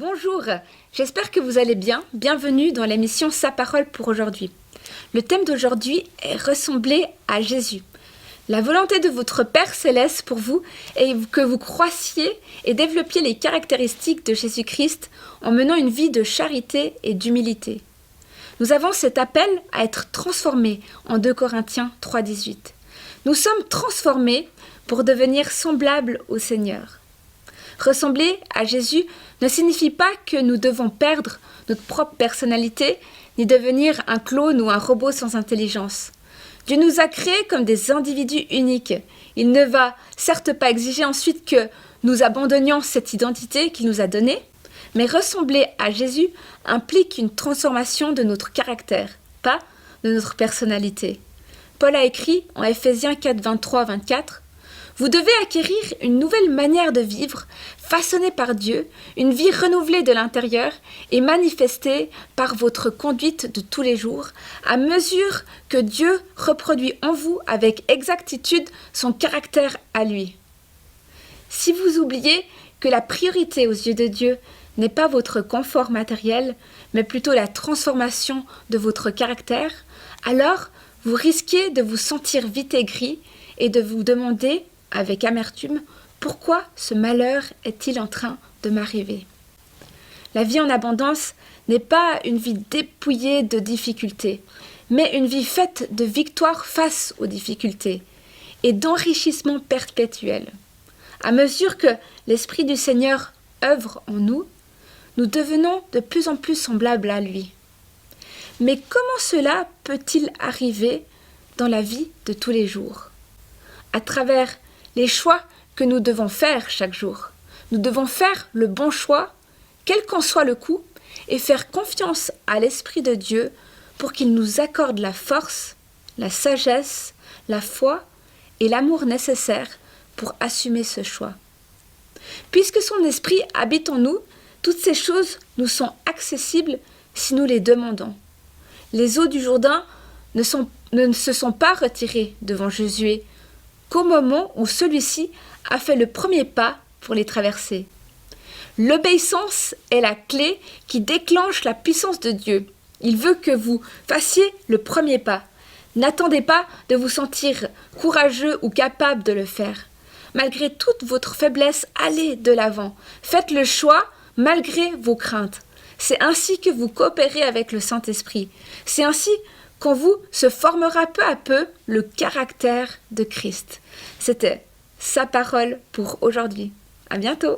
Bonjour, j'espère que vous allez bien. Bienvenue dans l'émission Sa parole pour aujourd'hui. Le thème d'aujourd'hui est ressembler à Jésus. La volonté de votre Père céleste pour vous est que vous croissiez et développiez les caractéristiques de Jésus-Christ en menant une vie de charité et d'humilité. Nous avons cet appel à être transformés en 2 Corinthiens 3,18. Nous sommes transformés pour devenir semblables au Seigneur. Ressembler à Jésus ne signifie pas que nous devons perdre notre propre personnalité, ni devenir un clone ou un robot sans intelligence. Dieu nous a créés comme des individus uniques. Il ne va certes pas exiger ensuite que nous abandonnions cette identité qu'il nous a donnée, mais ressembler à Jésus implique une transformation de notre caractère, pas de notre personnalité. Paul a écrit en Ephésiens 4, 23-24 « Vous devez acquérir une nouvelle manière de vivre, façonnée par Dieu, une vie renouvelée de l'intérieur et manifestée par votre conduite de tous les jours, à mesure que Dieu reproduit en vous avec exactitude son caractère à lui. » Si vous oubliez que la priorité aux yeux de Dieu n'est pas votre confort matériel, mais plutôt la transformation de votre caractère, alors vous risquez de vous sentir vite aigri et de vous demander avec amertume, pourquoi ce malheur est-il en train de m'arriver? La vie en abondance n'est pas une vie dépouillée de difficultés, mais une vie faite de victoire face aux difficultés et d'enrichissement perpétuel. À mesure que l'Esprit du Seigneur œuvre en nous, nous devenons de plus en plus semblables à lui. Mais comment cela peut-il arriver dans la vie de tous les jours? À travers les choix que nous devons faire chaque jour. Nous devons faire le bon choix, quel qu'en soit le coût, et faire confiance à l'Esprit de Dieu pour qu'il nous accorde la force, la sagesse, la foi et l'amour nécessaires pour assumer ce choix. Puisque son Esprit habite en nous, toutes ces choses nous sont accessibles si nous les demandons. Les eaux du Jourdain ne se sont pas retirées devant Josué, qu'au moment où celui-ci a fait le premier pas pour les traverser. L'obéissance est la clé qui déclenche la puissance de Dieu. Il veut que vous fassiez le premier pas. N'attendez pas de vous sentir courageux ou capable de le faire. Malgré toute votre faiblesse, allez de l'avant. Faites le choix malgré vos craintes. C'est ainsi que vous coopérez avec le Saint-Esprit. C'est ainsi qu'en vous se formera peu à peu le caractère de Christ. C'était Sa parole pour aujourd'hui. À bientôt!